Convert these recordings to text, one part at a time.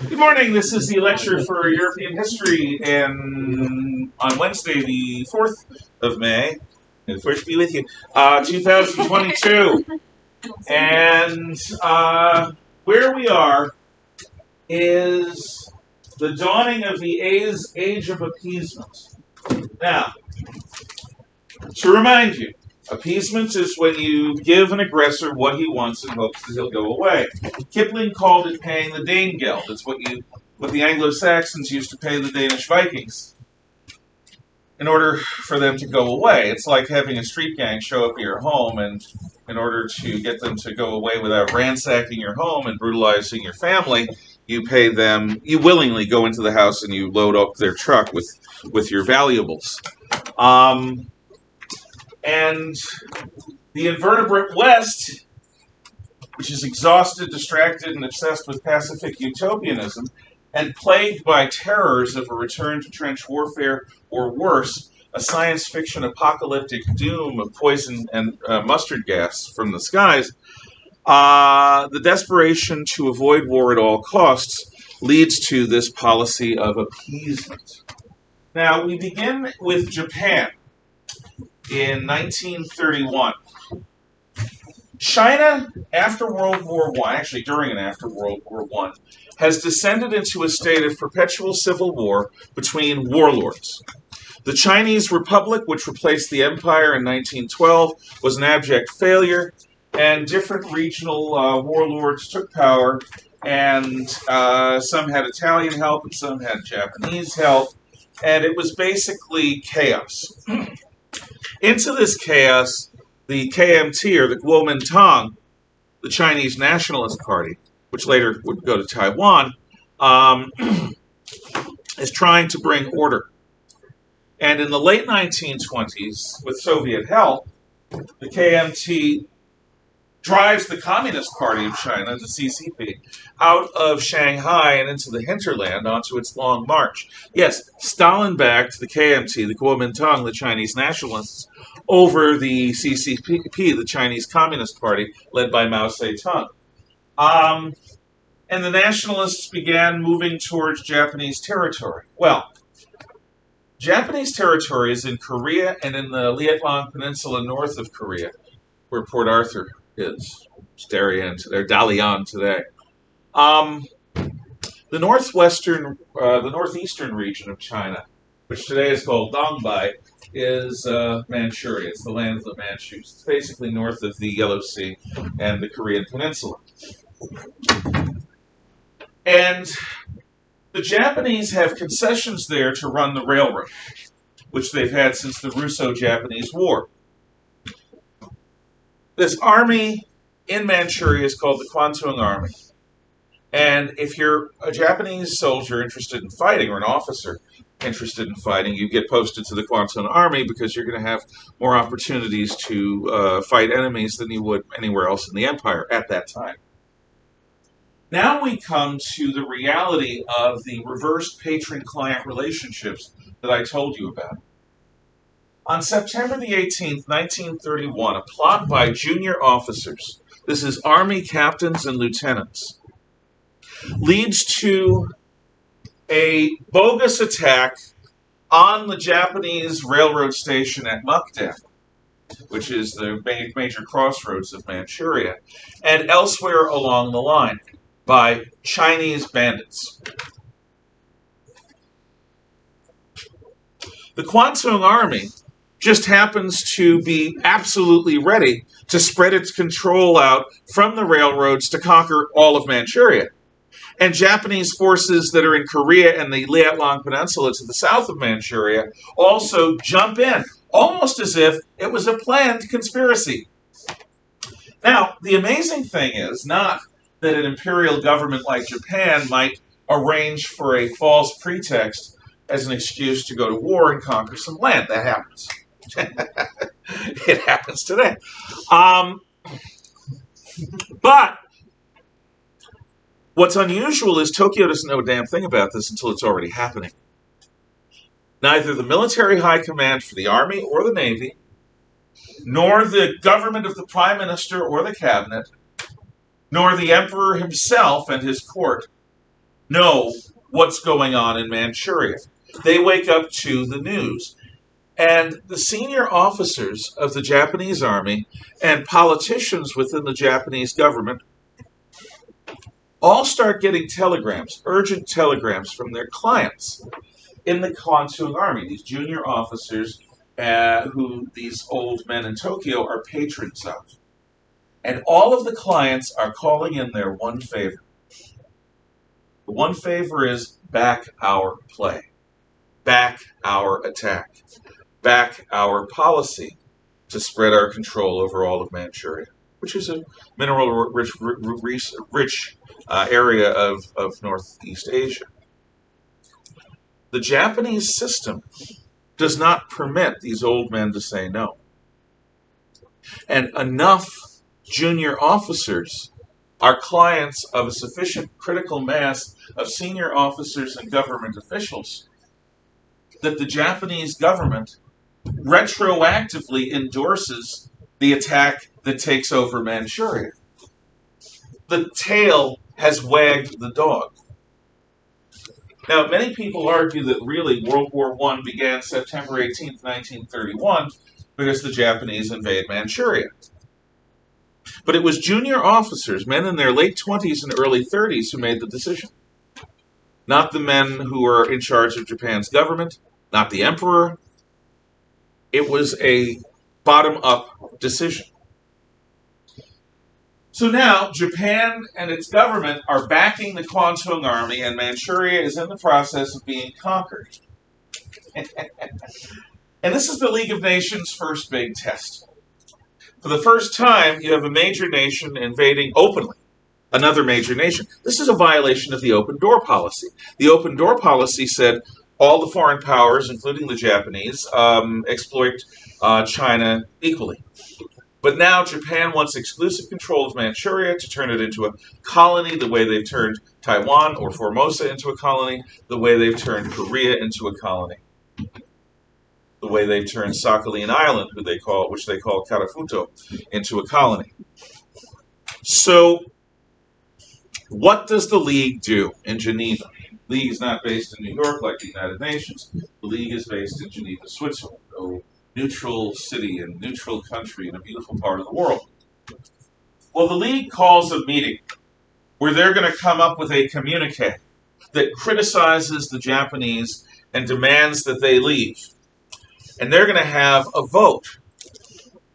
Good morning. This is the lecture for European history on Wednesday, the 4th of May. May the first be with you. 2022. And where we are is the dawning of the age of appeasement. Now, to remind you, appeasement is when you give an aggressor what he wants in hopes that he'll go away. Kipling called it paying the Danegeld. It's what the Anglo-Saxons used to pay the Danish Vikings in order for them to go away. It's like having a street gang show up at your home, and in order to get them to go away without ransacking your home and brutalizing your family, you pay them, you willingly go into the house and you load up their truck with your valuables. And the invertebrate West, which is exhausted, distracted, and obsessed with pacific utopianism, and plagued by terrors of a return to trench warfare or worse, a science fiction apocalyptic doom of poison and mustard gas from the skies, the desperation to avoid war at all costs leads to this policy of appeasement. Now, we begin with Japan. In 1931, China, after World War I, actually during and after World War I, has descended into a state of perpetual civil war between warlords. The Chinese Republic, which replaced the empire in 1912, was an abject failure, and different regional warlords took power, and some had Italian help and some had Japanese help, and it was basically chaos. Into this chaos, the KMT, or the Kuomintang, the Chinese Nationalist Party, which later would go to Taiwan, is trying to bring order. And in the late 1920s, with Soviet help, the KMT drives the Communist Party of China, the CCP, out of Shanghai and into the hinterland onto its long march. Yes, Stalin backed the KMT, the Kuomintang, the Chinese nationalists, over the CCP, the Chinese Communist Party, led by Mao Zedong. And the nationalists began moving towards Japanese territory. Well, Japanese territory is in Korea and in the Liaoning Peninsula north of Korea, where Port Arthur is. It's Darien, or Dalian today. The northeastern region of China, which today is called Dongbei, is Manchuria. It's the land of the Manchus. It's basically north of the Yellow Sea and the Korean Peninsula. And the Japanese have concessions there to run the railroad, which they've had since the Russo-Japanese War. This army in Manchuria is called the Kwantung Army. And if you're a Japanese soldier interested in fighting, or an officer interested in fighting, you get posted to the Kwantung Army because you're going to have more opportunities to fight enemies than you would anywhere else in the empire at that time. Now we come to the reality of the reversed patron-client relationships that I told you about. On September the 18th, 1931, a plot by junior officers, this is Army captains and lieutenants, leads to a bogus attack on the Japanese railroad station at Mukden, which is the major crossroads of Manchuria, and elsewhere along the line by Chinese bandits. The Kwantung Army just happens to be absolutely ready to spread its control out from the railroads to conquer all of Manchuria. And Japanese forces that are in Korea and the Liaoning Peninsula to the south of Manchuria also jump in, almost as if it was a planned conspiracy. Now, the amazing thing is not that an imperial government like Japan might arrange for a false pretext as an excuse to go to war and conquer some land. That happens. It happens today. But what's unusual is Tokyo doesn't know a damn thing about this until it's already happening. Neither the military high command for the army or the navy, nor the government of the prime minister or the cabinet, nor the emperor himself and his court know what's going on in Manchuria. They wake up to the news. And the senior officers of the Japanese army and politicians within the Japanese government all start getting telegrams, urgent telegrams from their clients in the Kwantung army, these junior officers who these old men in Tokyo are patrons of. And all of the clients are calling in their one favor. The one favor is back our play, back our attack, back our policy to spread our control over all of Manchuria, which is a mineral-rich area of Northeast Asia. The Japanese system does not permit these old men to say no. And enough junior officers are clients of a sufficient critical mass of senior officers and government officials that the Japanese government retroactively endorses the attack that takes over Manchuria. The tail has wagged the dog. Now, many people argue that really World War I began September 18th, 1931, because the Japanese invade Manchuria. But it was junior officers, men in their late 20s and early 30s, who made the decision. Not the men who were in charge of Japan's government, not the emperor. It was a bottom-up decision. So now, Japan and its government are backing the Kwantung army, and Manchuria is in the process of being conquered. And this is the League of Nations' first big test. For the first time, you have a major nation invading openly another major nation. This is a violation of the open door policy. The open door policy said all the foreign powers, including the Japanese, exploit China equally. But now Japan wants exclusive control of Manchuria to turn it into a colony the way they've turned Taiwan or Formosa into a colony, the way they've turned Korea into a colony, the way they've turned Sakhalin Island, which they call Karafuto, into a colony. So what does the League do in Geneva? The League is not based in New York like the United Nations. The League is based in Geneva, Switzerland, a neutral city and neutral country in a beautiful part of the world. Well, the League calls a meeting where they're going to come up with a communique that criticizes the Japanese and demands that they leave. And they're going to have a vote.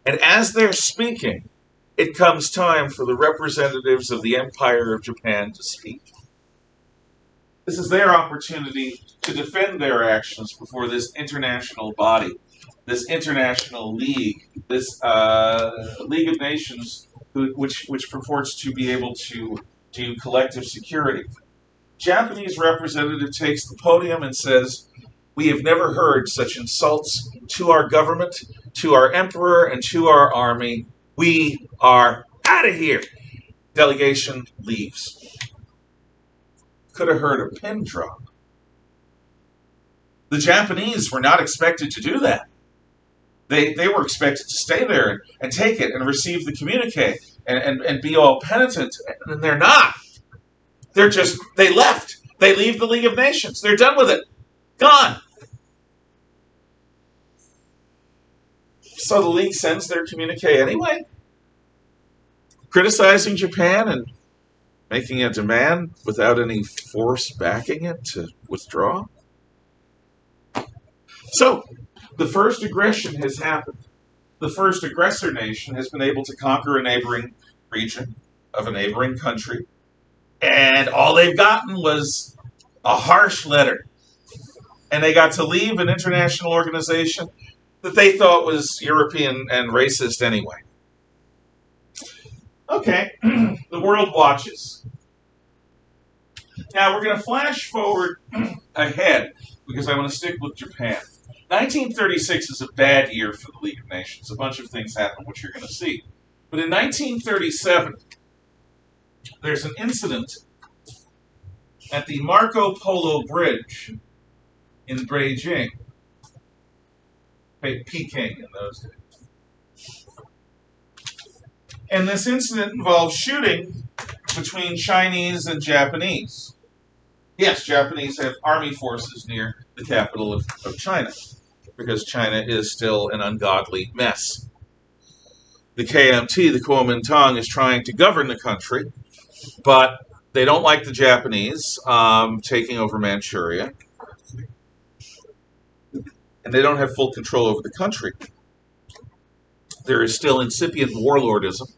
And as they're speaking, it comes time for the representatives of the Empire of Japan to speak. This is their opportunity to defend their actions before this international body, this international league, this League of Nations, which purports to be able to do collective security. Japanese representative takes the podium and says, "We have never heard such insults to our government, to our emperor, and to our army. We are out of here." Delegation leaves. Could have heard a pin drop. The Japanese were not expected to do that. They were expected to stay there and take it and receive the communique and be all penitent, and they're not. They left. They leave the League of Nations. They're done with it. Gone. So the League sends their communique anyway, criticizing Japan and making a demand without any force backing it to withdraw. So, the first aggression has happened. The first aggressor nation has been able to conquer a neighboring region of a neighboring country, and all they've gotten was a harsh letter. And they got to leave an international organization that they thought was European and racist anyway. Okay, the world watches. Now we're going to flash forward ahead because I want to stick with Japan. 1936 is a bad year for the League of Nations. A bunch of things happen, which you're going to see. But in 1937, there's an incident at the Marco Polo Bridge in Beijing. Peking in those days. And this incident involves shooting between Chinese and Japanese. Yes, Japanese have army forces near the capital of China, because China is still an ungodly mess. The KMT, the Kuomintang, is trying to govern the country, but they don't like the Japanese taking over Manchuria, and they don't have full control over the country. There is still incipient warlordism.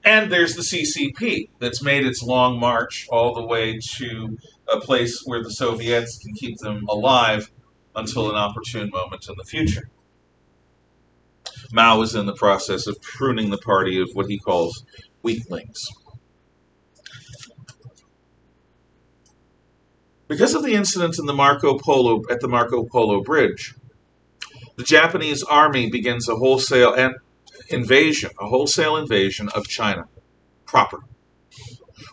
And there's the CCP that's made its long march all the way to a place where the Soviets can keep them alive until an opportune moment in the future. Mao is in the process of pruning the party of what he calls weaklings. Because of the incident in the Marco Polo Bridge, the Japanese army begins a wholesale invasion of China proper,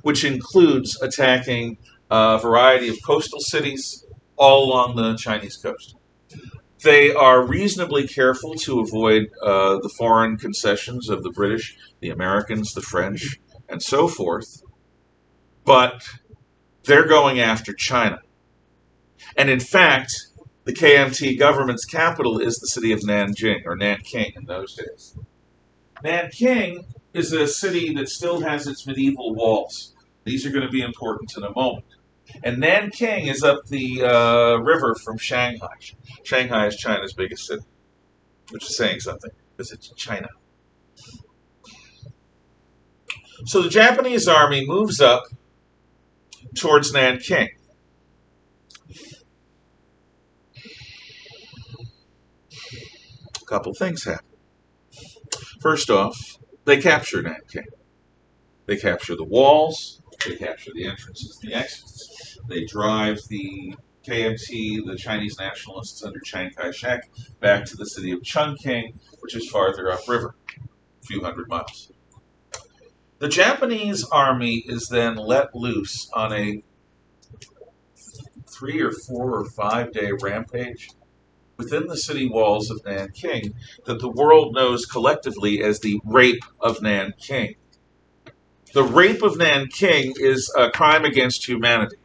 which includes attacking a variety of coastal cities all along the Chinese coast. They are reasonably careful to avoid the foreign concessions of the British, the Americans, the French, and so forth, but they're going after China. And in fact, the KMT government's capital is the city of Nanjing, or Nanking in those days. Nanking is a city that still has its medieval walls. These are going to be important in a moment. And Nanking is up the river from Shanghai. Shanghai is China's biggest city, which is saying something, because it's China. So the Japanese army moves up towards Nanking. A couple things happen. First off, they capture Nanking. They capture the walls, they capture the entrances and the exits. They drive the KMT, the Chinese nationalists under Chiang Kai-shek, back to the city of Chongqing, which is farther upriver, a few hundred miles. The Japanese army is then let loose on a 3 or 4 or 5 day rampage within the city walls of Nanking that the world knows collectively as the Rape of Nanking. The Rape of Nanking is a crime against humanity,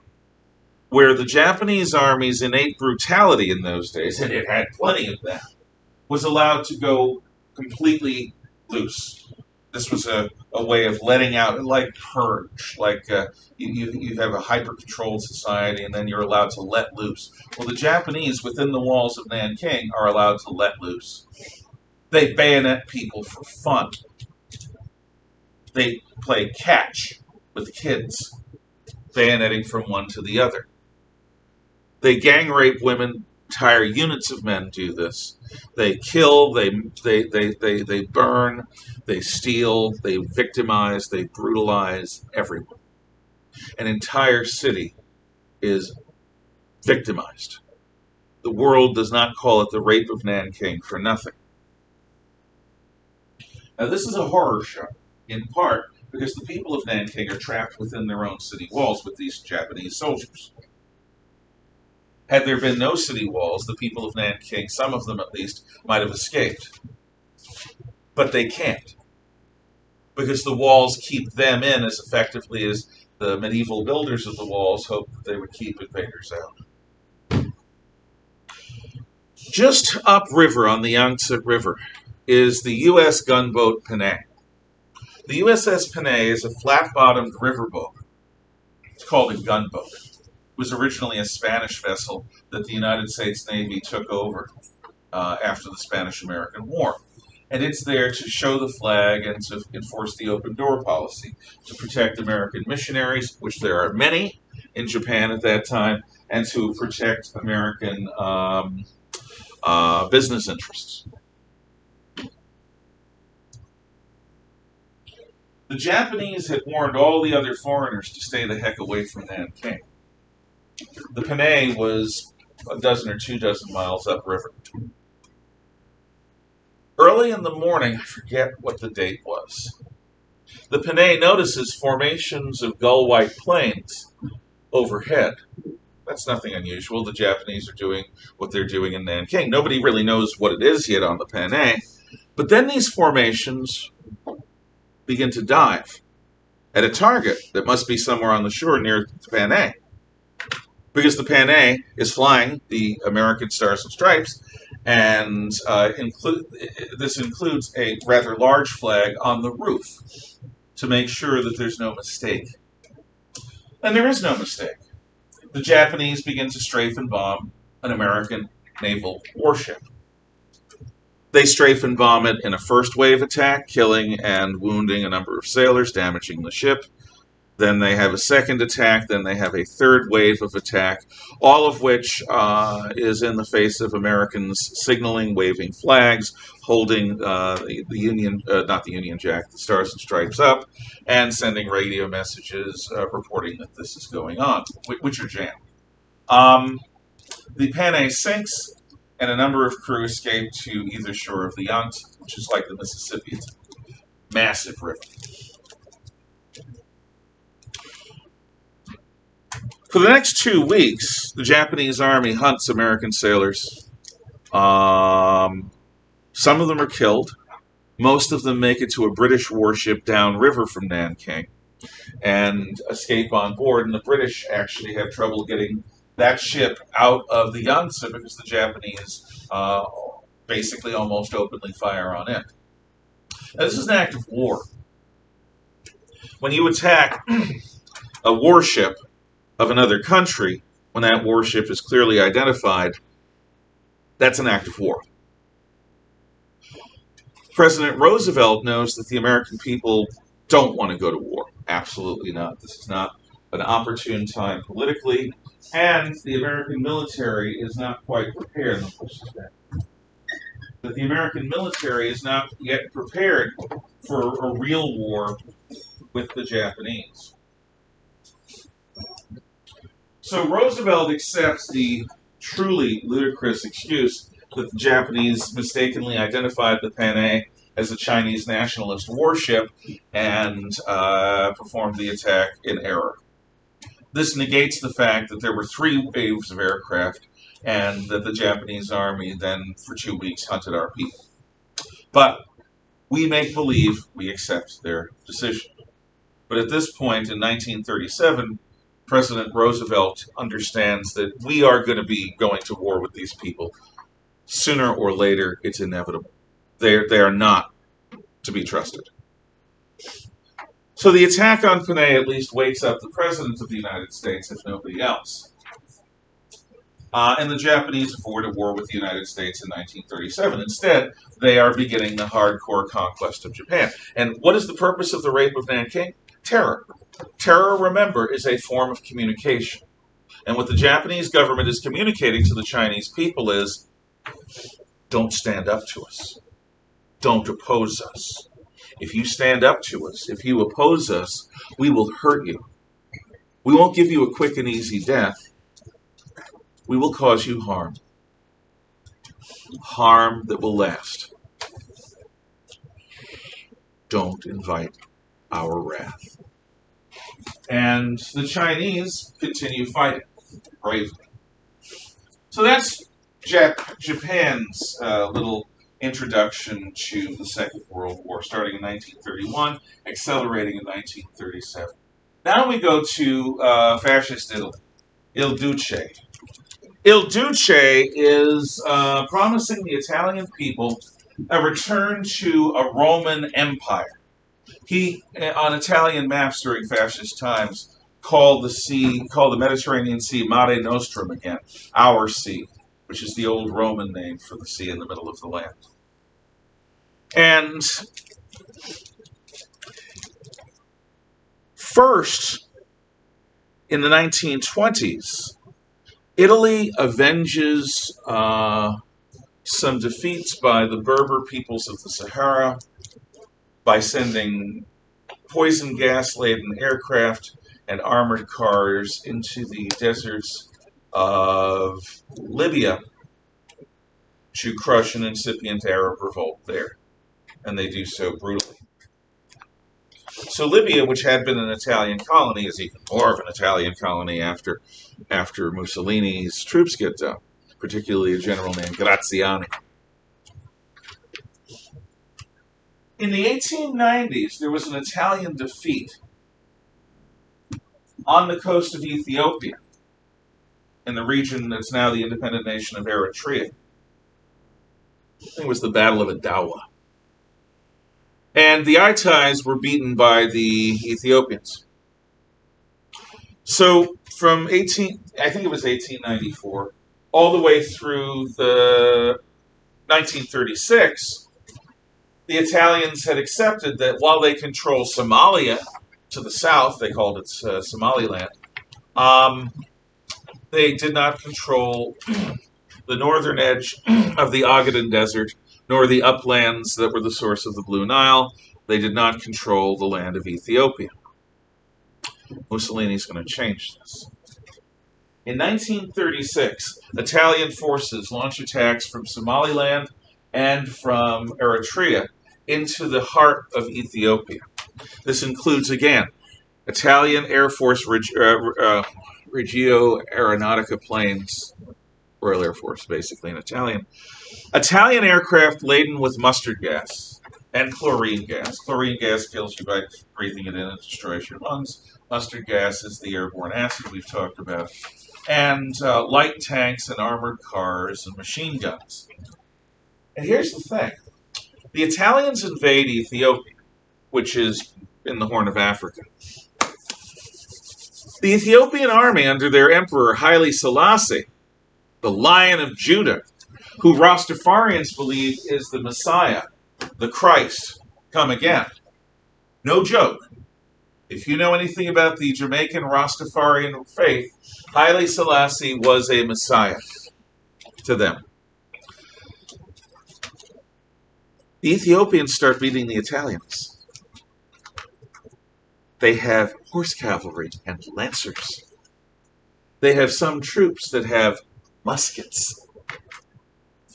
where the Japanese army's innate brutality in those days, and it had plenty of that, was allowed to go completely loose. This was a way of letting out, like purge, like you have a hyper-controlled society and then you're allowed to let loose. Well, the Japanese within the walls of Nanking are allowed to let loose. They bayonet people for fun. They play catch with the kids, bayoneting from one to the other. They gang rape women. Entire units of men do this. They kill, they burn, they steal, they victimize, they brutalize everyone. An entire city is victimized. The world does not call it the Rape of Nanking for nothing. Now, this is a horror show, in part because the people of Nanking are trapped within their own city walls with these Japanese soldiers. Had there been no city walls, the people of Nanking, some of them at least, might have escaped. But they can't, because the walls keep them in as effectively as the medieval builders of the walls hoped that they would keep invaders out. Just upriver on the Yangtze River is the U.S. gunboat Panay. The USS Panay is a flat-bottomed riverboat. It's called a gunboat. Was originally a Spanish vessel that the United States Navy took over after the Spanish-American War. And it's there to show the flag and to enforce the open door policy, to protect American missionaries, which there are many in Japan at that time, and to protect American business interests. The Japanese had warned all the other foreigners to stay the heck away from Nanking. The Panay was a dozen or 2 dozen miles upriver. Early in the morning, I forget what the date was, the Panay notices formations of gull-white planes overhead. That's nothing unusual. The Japanese are doing what they're doing in Nanking. Nobody really knows what it is yet on the Panay. But then these formations begin to dive at a target that must be somewhere on the shore near the Panay. because the Panay is flying the American Stars and Stripes, and this includes a rather large flag on the roof to make sure that there's no mistake. And there is no mistake. The Japanese begin to strafe and bomb an American naval warship. They strafe and bomb it in a first wave attack, killing and wounding a number of sailors, damaging the ship. Then they have a second attack. Then they have a third wave of attack, all of which is in the face of Americans signaling, waving flags, holding the Union, not the Union Jack, the Stars and Stripes up, and sending radio messages reporting that this is going on, which are jammed. The Panay sinks, and a number of crew escape to either shore of the Yunt, which is like the Mississippi. It's a massive river. For the next 2 weeks, the Japanese army hunts American sailors. Some of them are killed. Most of them make it to a British warship downriver from Nanking and escape on board. And the British actually have trouble getting that ship out of the Yangtze because the Japanese basically almost openly fire on it. Now, this is an act of war. When you attack a warship of another country, when that warship is clearly identified, that's an act of war. President Roosevelt knows that the American people don't want to go to war. Absolutely not. This is not an opportune time politically, and the American military is not quite prepared. That the American military is not yet prepared for a real war with the Japanese. So Roosevelt accepts the truly ludicrous excuse that the Japanese mistakenly identified the Panay as a Chinese nationalist warship and performed the attack in error. This negates the fact that there were 3 waves of aircraft and that the Japanese army then for 2 weeks hunted our people. But we make believe we accept their decision. But at this point in 1937, President Roosevelt understands that we are going to be going to war with these people. Sooner or later, it's inevitable. They are not to be trusted. So the attack on Panay at least wakes up the President of the United States, if nobody else. And the Japanese avoid a war with the United States in 1937. Instead, they are beginning the hardcore conquest of Japan. And what is the purpose of the rape of Nanking? Terror. Terror, remember, is a form of communication. And what the Japanese government is communicating to the Chinese people is, don't stand up to us. Don't oppose us. If you stand up to us, if you oppose us, we will hurt you. We won't give you a quick and easy death. We will cause you harm. Harm that will last. Don't invite our wrath. And the Chinese continue fighting bravely. So that's Japan's little introduction to the Second World War, starting in 1931, accelerating in 1937. Now we go to fascist Italy, Il Duce. Il Duce is promising the Italian people a return to a Roman Empire. He, on Italian maps during fascist times, called the Mediterranean Sea Mare Nostrum again, our sea, which is the old Roman name for the sea in the middle of the land. And first, in the 1920s, Italy avenges some defeats by the Berber peoples of the Sahara by sending poison gas-laden aircraft and armored cars into the deserts of Libya to crush an incipient Arab revolt there. And they do so brutally. So Libya, which had been an Italian colony, is even more of an Italian colony after Mussolini's troops get done, particularly a general named Graziani. In the 1890s, there was an Italian defeat on the coast of Ethiopia. in the region that's now the independent nation of Eritrea. I think it was the Battle of Adawa. And the Itai's were beaten by the Ethiopians. So from I think it was 1894, all the way through the 1936, the Italians had accepted that while they control Somalia to the south, they called it Somaliland, they did not control the northern edge of the Ogaden Desert, nor the uplands that were the source of the Blue Nile. They did not control the land of Ethiopia. Mussolini's going to change this. In 1936, Italian forces launch attacks from Somaliland and from Eritrea into the heart of Ethiopia. This includes, again, Italian Air Force Regio Aeronautica planes, Royal Air Force, basically in Italian. Italian aircraft laden with mustard gas and chlorine gas. Chlorine gas kills you by breathing it in and destroys your lungs. Mustard gas is the airborne acid we've talked about. And light tanks and armored cars and machine guns. And here's the thing. The Italians invade Ethiopia, which is in the Horn of Africa. The Ethiopian army under their emperor Haile Selassie, the Lion of Judah, who Rastafarians believe is the Messiah, the Christ, come again. No joke. If you know anything about the Jamaican Rastafarian faith, Haile Selassie was a Messiah to them. The Ethiopians start beating the Italians. They have horse cavalry and lancers. They have some troops that have muskets,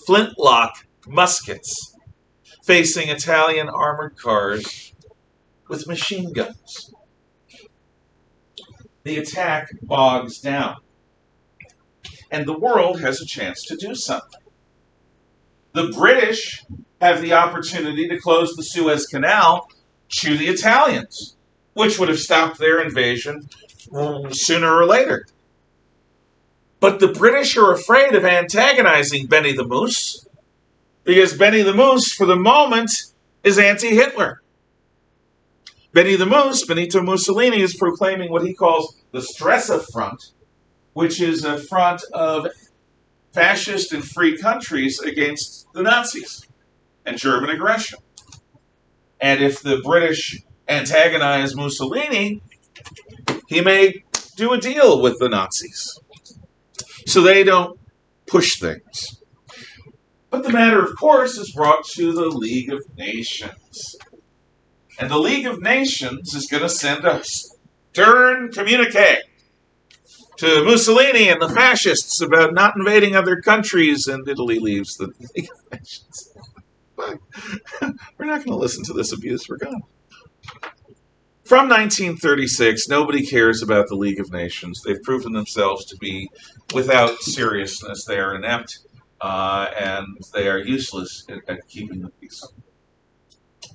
flintlock muskets, facing Italian armored cars with machine guns. The attack bogs down, and the world has a chance to do something. The British have the opportunity to close the Suez Canal to the Italians, which would have stopped their invasion sooner or later. But the British are afraid of antagonizing Benny the Moose, because Benny the Moose, for the moment, is anti-Hitler. Benny the Moose, Benito Mussolini, is proclaiming what he calls the Stresa Front, which is a front of fascist and free countries against the Nazis and German aggression. And if the British antagonize Mussolini, he may do a deal with the Nazis. So they don't push things. But the matter, of course, is brought to the League of Nations. And the League of Nations is going to send a stern communique to Mussolini and the fascists about not invading other countries, and Italy leaves the League of Nations. But we're not going to listen to this abuse. We're gone. From 1936, nobody cares about the League of Nations. They've proven themselves to be without seriousness. They are inept, and they are useless at keeping the peace.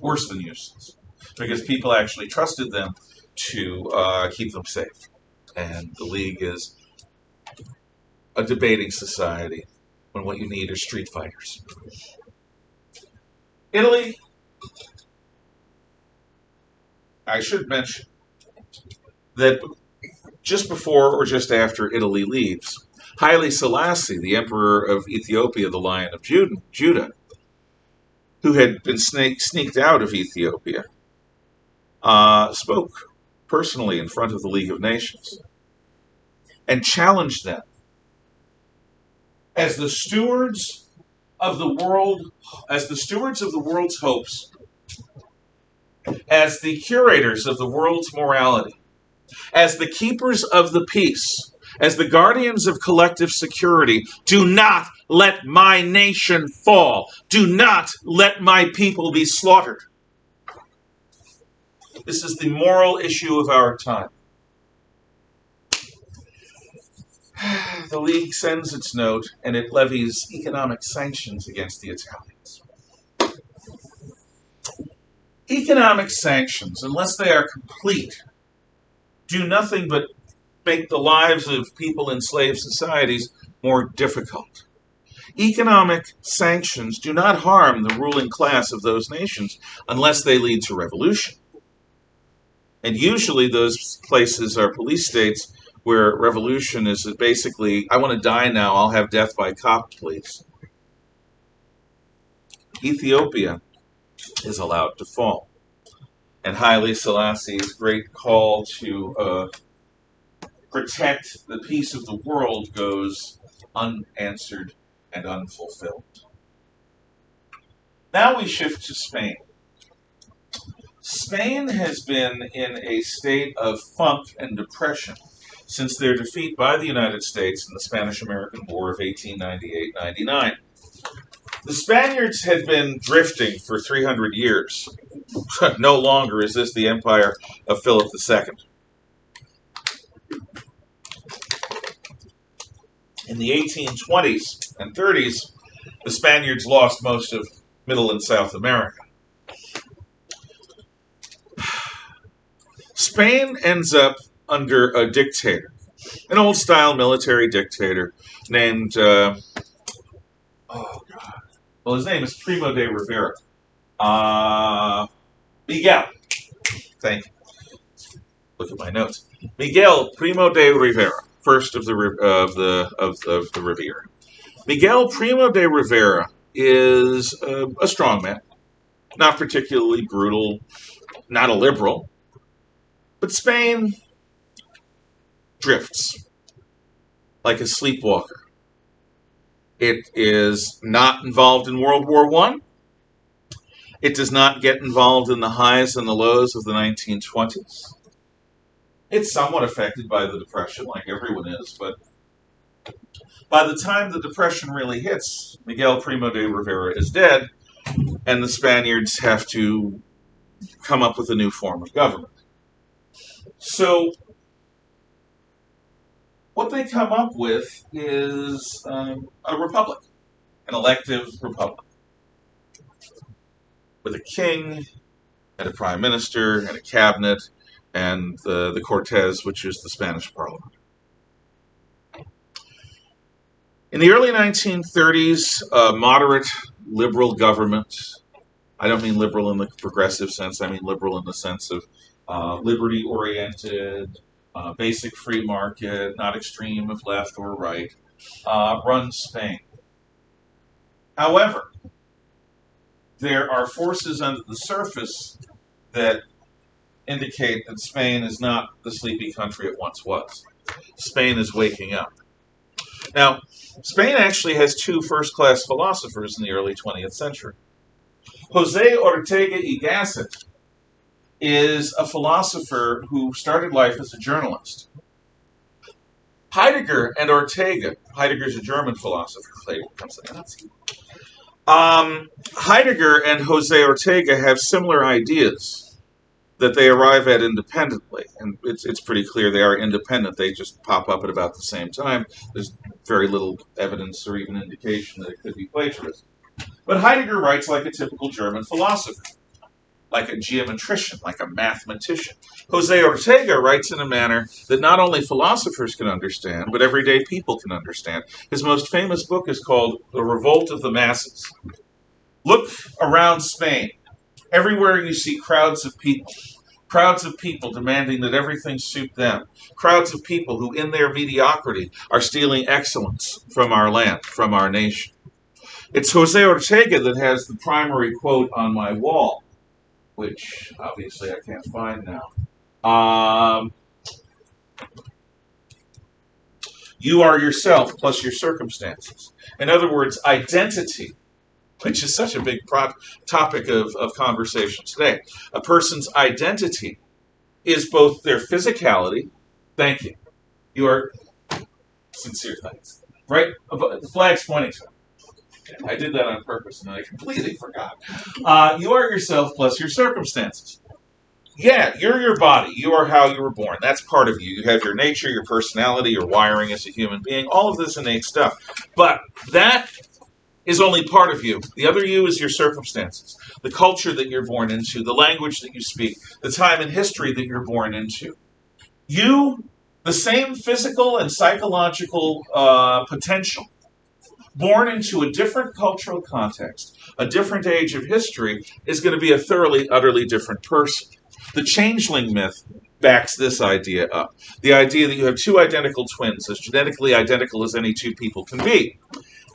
Worse than useless, because people actually trusted them to keep them safe. And the League is a debating society when what you need are street fighters. Italy, I should mention that just before or just after Italy leaves, Haile Selassie, the emperor of Ethiopia, the Lion of Judah, who had been sneaked out of Ethiopia, spoke personally in front of the League of Nations and challenged them as the stewards of the world, as the stewards of the world's hopes, as the curators of the world's morality, as the keepers of the peace, as the guardians of collective security. Do not let my nation fall. Do not let my people be slaughtered. This is the moral issue of our time. The League sends its note, and it levies economic sanctions against the Italians. Economic sanctions, unless they are complete, do nothing but make the lives of people in slave societies more difficult. Economic sanctions do not harm the ruling class of those nations unless they lead to revolution. And usually those places are police states where revolution is basically, I want to die now, I'll have death by cop, please. Ethiopia is allowed to fall. And Haile Selassie's great call to protect the peace of the world goes unanswered and unfulfilled. Now we shift to Spain. Spain has been in a state of funk and depression since their defeat by the United States in the Spanish-American War of 1898-99. The Spaniards had been drifting for 300 years. No longer is this the empire of Philip II. In the 1820s and 30s, the Spaniards lost most of Middle and South America. Spain ends up under a dictator, an old-style military dictator named, his name is Primo de Rivera. Miguel. Thank you. Look at my notes. Miguel Primo de Rivera, first of the Rivera. Miguel Primo de Rivera is a strongman, not particularly brutal, not a liberal. But Spain drifts like a sleepwalker. It is not involved in World War I. It does not get involved in the highs and the lows of the 1920s. It's somewhat affected by the Depression, like everyone is, but by the time the Depression really hits, Miguel Primo de Rivera is dead, and the Spaniards have to come up with a new form of government. So, what they come up with is a republic, an elective republic, with a king, and a prime minister, and a cabinet, and the Cortes, which is the Spanish parliament. In the early 1930s, a moderate liberal government, I don't mean liberal in the progressive sense, I mean liberal in the sense of liberty-oriented, basic free market, not extreme of left or right, runs Spain. However, there are forces under the surface that indicate that Spain is not the sleepy country it once was. Spain is waking up. Now, Spain actually has two first-class philosophers in the early 20th century. Jose Ortega y Gasset is a philosopher who started life as a journalist. Heidegger and Ortega, Heidegger's a German philosopher, later becomes a Nazi. Heidegger and Jose Ortega have similar ideas that they arrive at independently, and it's pretty clear they are independent. They just pop up at about the same time. There's very little evidence or even indication that it could be plagiarism. But Heidegger writes like a typical German philosopher, like a geometrician, like a mathematician. Jose Ortega writes in a manner that not only philosophers can understand, but everyday people can understand. His most famous book is called The Revolt of the Masses. Look around Spain. Everywhere you see crowds of people demanding that everything suit them, crowds of people who in their mediocrity are stealing excellence from our land, from our nation. It's Jose Ortega that has the primary quote on my wall, which obviously I can't find now. You are yourself plus your circumstances. In other words, identity, which is such a big topic of conversation today. A person's identity is both their physicality. Thank you. You are sincere thanks. Right? The flag's pointing to it. I did that on purpose and I completely forgot. You are yourself plus your circumstances. Yeah, you're your body. You are how you were born. That's part of you. You have your nature, your personality, your wiring as a human being, all of this innate stuff. But that is only part of you. The other you is your circumstances, the culture that you're born into, the language that you speak, the time in history that you're born into. You, The same physical and psychological potential, born into a different cultural context, a different age of history, is going to be a thoroughly, utterly different person. The changeling myth backs this idea up. The idea that you have two identical twins, as genetically identical as any two people can be.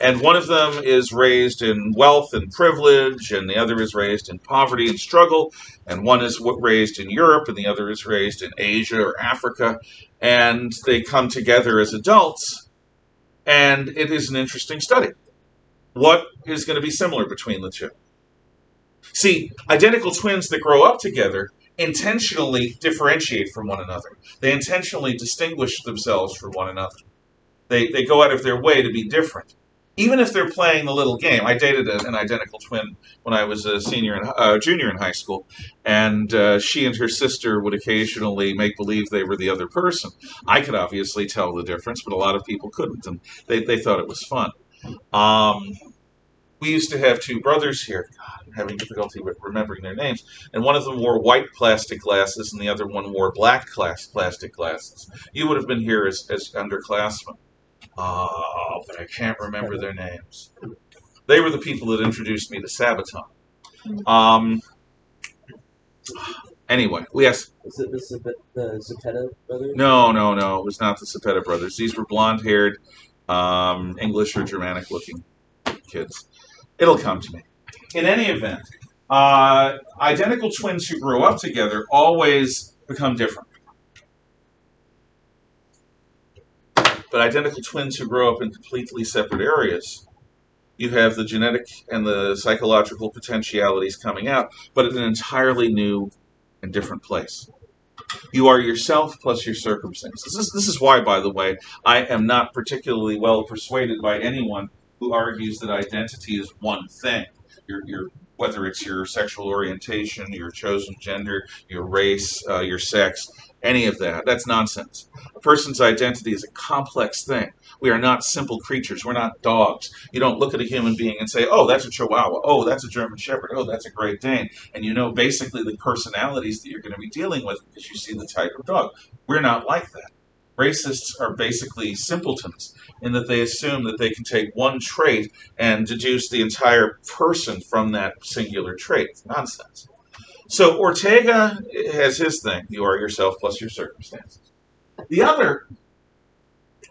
And one of them is raised in wealth and privilege, and the other is raised in poverty and struggle, and one is raised in Europe, and the other is raised in Asia or Africa, and they come together as adults, and it is an interesting study. What is going to be similar between the two? See, identical twins that grow up together intentionally differentiate from one another. They intentionally distinguish themselves from one another. They go out of their way to be different. Even if they're playing the little game. I dated an identical twin when I was a junior in high school, and she and her sister would occasionally make believe they were the other person. I could obviously tell the difference, but a lot of people couldn't, and they thought it was fun. We used to have two brothers here. God, I'm having difficulty with remembering their names. And one of them wore white plastic glasses, and the other one wore black plastic glasses. You would have been here as underclassmen. But I can't remember their names. They were the people that introduced me to Sabaton. Anyway, yes. Was it the Zapata brothers? No. It was not the Zapata brothers. These were blonde-haired, English or Germanic-looking kids. It'll come to me. In any event, identical twins who grow up together always become different. But identical twins who grow up in completely separate areas, you have the genetic and the psychological potentialities coming out, but in an entirely new and different place. You are yourself plus your circumstances. This is why, by the way, I am not particularly well persuaded by anyone who argues that identity is one thing. Whether it's your sexual orientation, your chosen gender, your race, your sex, any of that. That's nonsense. A person's identity is a complex thing. We are not simple creatures. We're not dogs. You don't look at a human being and say, oh, that's a Chihuahua. Oh, that's a German Shepherd. Oh, that's a Great Dane. And you know basically the personalities that you're going to be dealing with because you see the type of dog. We're not like that. Racists are basically simpletons in that they assume that they can take one trait and deduce the entire person from that singular trait. It's nonsense. So Ortega has his thing. You are yourself plus your circumstances. The other,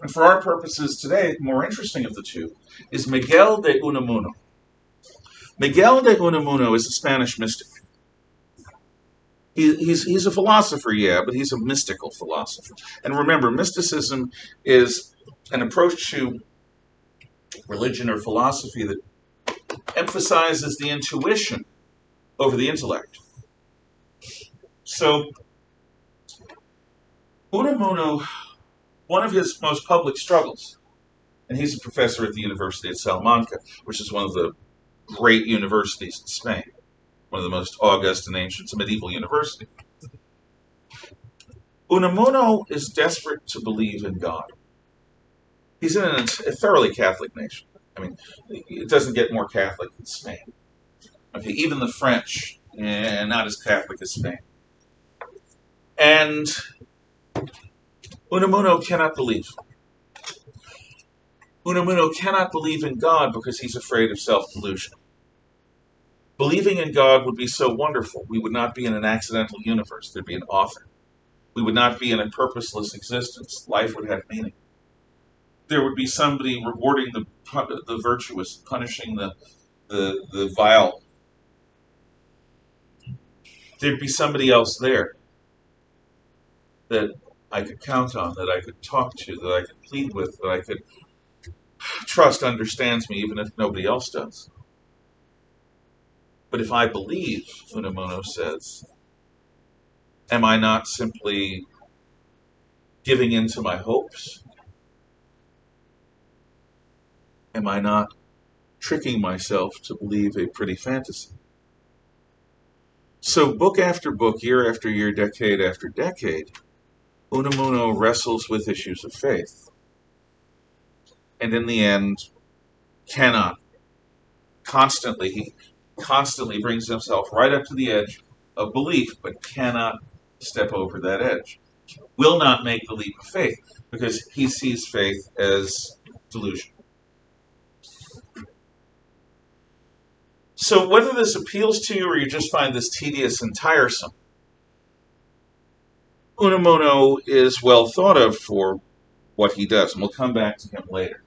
and for our purposes today, more interesting of the two, is Miguel de Unamuno. Miguel de Unamuno is a Spanish mystic. He's a philosopher, yeah, but he's a mystical philosopher. And remember, mysticism is an approach to religion or philosophy that emphasizes the intuition over the intellect. So, Unamuno, one of his most public struggles, and he's a professor at the University of Salamanca, which is one of the great universities in Spain, one of the most august and ancient medieval university. Unamuno is desperate to believe in God. He's in a thoroughly Catholic nation. I mean, it doesn't get more Catholic than Spain. Okay, even the French, not as Catholic as Spain. And Unamuno cannot believe. Unamuno cannot believe in God because he's afraid of self-delusion. Believing in God would be so wonderful. We would not be in an accidental universe. There'd be an author. We would not be in a purposeless existence. Life would have meaning. There would be somebody rewarding the virtuous, punishing the vile. There'd be somebody else there that I could count on, that I could talk to, that I could plead with, that I could trust understands me even if nobody else does. But if I believe, Unamuno says, am I not simply giving in to my hopes? Am I not tricking myself to believe a pretty fantasy? So book after book, year after year, decade after decade, Unamuno wrestles with issues of faith. And in the end, cannot. He constantly brings himself right up to the edge of belief, but cannot step over that edge. will not make the leap of faith because he sees faith as delusion. So whether this appeals to you or you just find this tedious and tiresome, Unamuno is well thought of for what he does, and we'll come back to him later.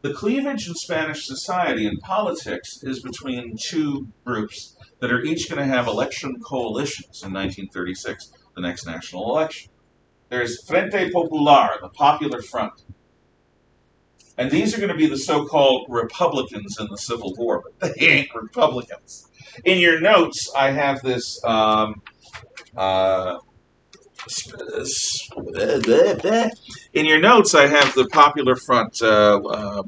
The cleavage in Spanish society and politics is between two groups that are each going to have election coalitions in 1936, the next national election. There's Frente Popular, the Popular Front. And these are going to be the so-called Republicans in the Civil War, but they ain't Republicans. In your notes, I have this in your notes, I have the Popular Front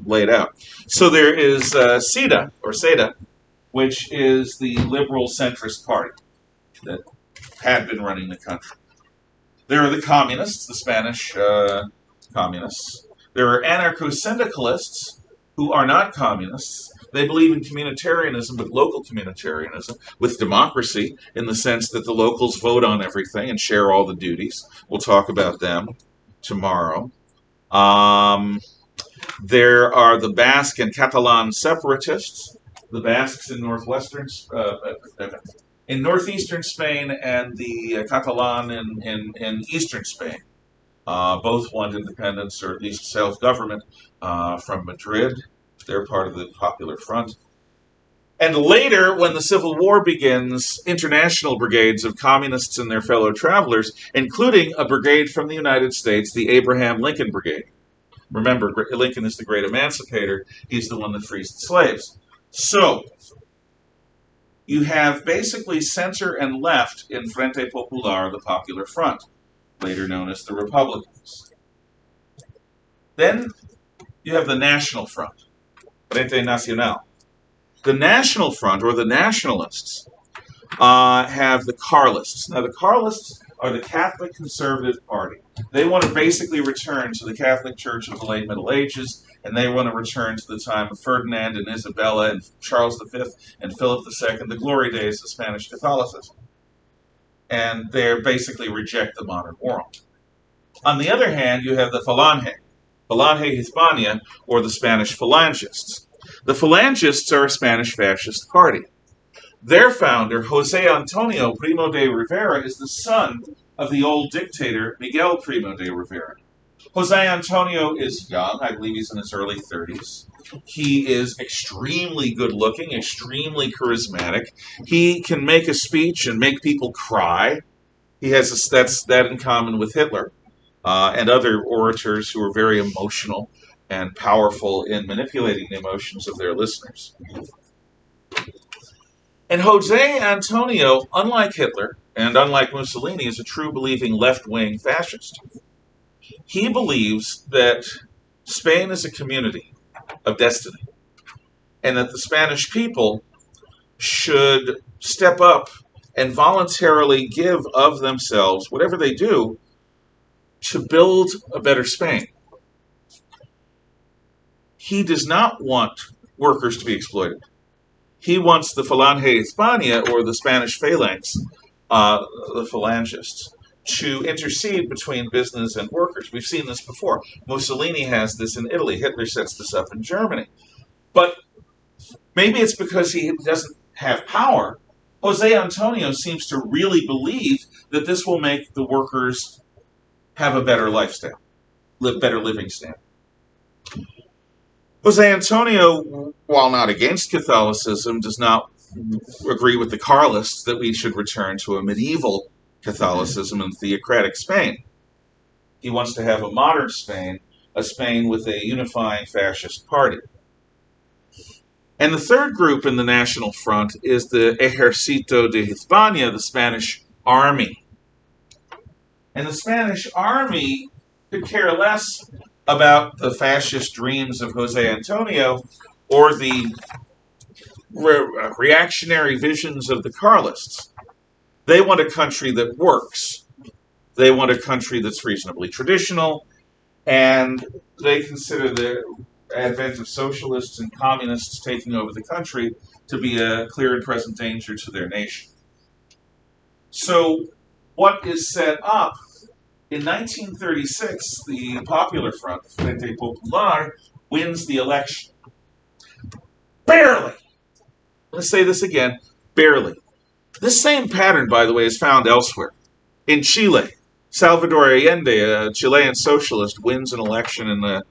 laid out. So there is SEDA, which is the liberal centrist party that had been running the country. There are the communists, the Spanish communists. There are anarcho-syndicalists who are not communists. They believe in communitarianism, but local communitarianism, with democracy, in the sense that the locals vote on everything and share all the duties. We'll talk about them tomorrow. There are the Basque and Catalan separatists, the Basques in northeastern Spain and the Catalan in eastern Spain. Both want independence, or at least self-government, from Madrid. They're part of the Popular Front. And later, when the Civil War begins, international brigades of communists and their fellow travelers, including a brigade from the United States, the Abraham Lincoln Brigade. Remember, Lincoln is the great emancipator. He's the one that frees the slaves. So, you have basically center and left in Frente Popular, the Popular Front, later known as the Republicans. Then you have the National Front, Frente Nacional. The National Front, or the Nationalists, have the Carlists. Now, the Carlists are the Catholic Conservative Party. They want to basically return to the Catholic Church of the late Middle Ages, and they want to return to the time of Ferdinand and Isabella and Charles V and Philip II, the glory days of Spanish Catholicism. And they basically reject the modern world. On the other hand, you have the Falange Hispania, or the Spanish Phalangists. The Phalangists are a Spanish fascist party. Their founder, José Antonio Primo de Rivera, is the son of the old dictator Miguel Primo de Rivera. José Antonio is young. I believe he's in his early 30s. He is extremely good-looking, extremely charismatic. He can make a speech and make people cry. He has that in common with Hitler and other orators who are very emotional and powerful in manipulating the emotions of their listeners. And José Antonio, unlike Hitler and unlike Mussolini, is a true believing left-wing fascist. He believes that Spain is a community of destiny, and that the Spanish people should step up and voluntarily give of themselves, whatever they do, to build a better Spain. He does not want workers to be exploited. He wants the Falange Hispania, or the Spanish phalanx, the phalangists, to intercede between business and workers. We've seen this before. Mussolini has this in Italy. Hitler sets this up in Germany. But maybe it's because he doesn't have power. José Antonio seems to really believe that this will make the workers have a better lifestyle, better living standard. José Antonio, while not against Catholicism, does not agree with the Carlists that we should return to a medieval Catholicism and theocratic Spain. He wants to have a modern Spain, a Spain with a unifying fascist party. And the third group in the National Front is the Ejército de Hispania, the Spanish Army. And the Spanish Army could care less about the fascist dreams of José Antonio or the reactionary visions of the Carlists. They want a country that works. They want a country that's reasonably traditional, and they consider the advent of socialists and communists taking over the country to be a clear and present danger to their nation. So what is set up In 1936, the Popular Front, Frente Popular, wins the election. Barely. Let's say this again, barely. This same pattern, by the way, is found elsewhere. In Chile, Salvador Allende, a Chilean socialist, wins an election in the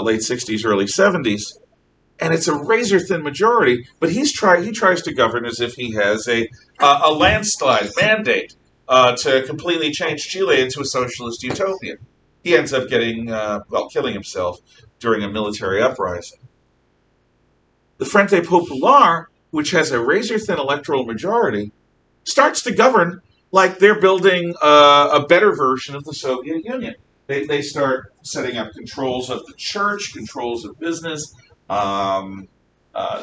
late 60s, early 70s, and it's a razor thin majority. But he tries to govern as if he has a landslide mandate to completely change Chile into a socialist utopia. He ends up killing himself during a military uprising. The Frente Popular, which has a razor thin electoral majority, starts to govern like they're building a better version of the Soviet Union. They start setting up controls of the church, controls of business,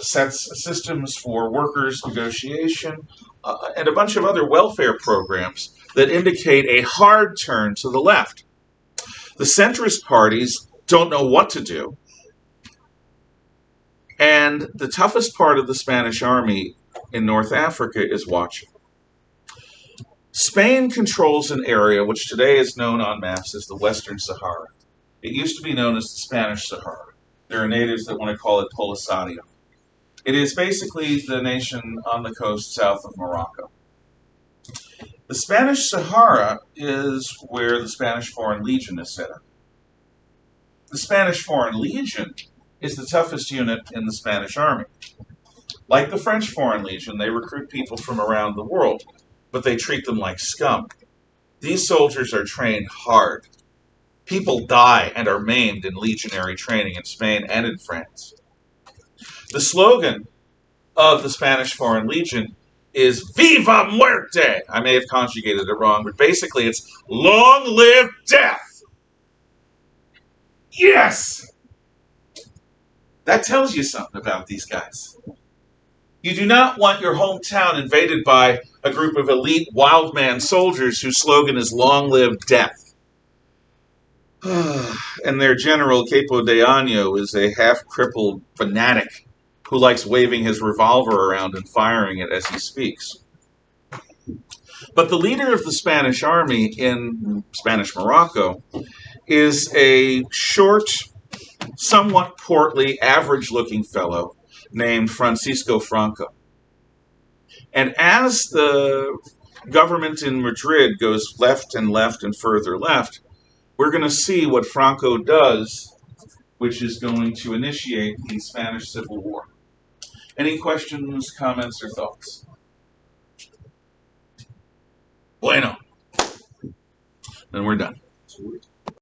sets systems for workers' negotiation, and a bunch of other welfare programs that indicate a hard turn to the left. The centrist parties don't know what to do, and the toughest part of the Spanish army in North Africa is watching. Spain controls an area which today is known on maps as the Western Sahara. It used to be known as the Spanish Sahara. There are natives that want to call it Polisario. It is basically the nation on the coast south of Morocco. The Spanish Sahara is where the Spanish Foreign Legion is set up. The Spanish Foreign Legion is the toughest unit in the Spanish army. Like the French Foreign Legion, they recruit people from around the world, but they treat them like scum. These soldiers are trained hard. People die and are maimed in legionary training in Spain and in France. The slogan of the Spanish Foreign Legion is Viva Muerte! I may have conjugated it wrong, but basically it's long live death! Yes! That tells you something about these guys. You do not want your hometown invaded by a group of elite wild man soldiers whose slogan is long live death. And their general, Capo de Año, is a half-crippled fanatic who likes waving his revolver around and firing it as he speaks. But the leader of the Spanish army in Spanish Morocco is a short, somewhat portly, average-looking fellow named Francisco Franco. And as the government in Madrid goes left and left and further left, we're going to see what Franco does, which is going to initiate the Spanish Civil War. Any questions, comments, or thoughts? Bueno. Then we're done.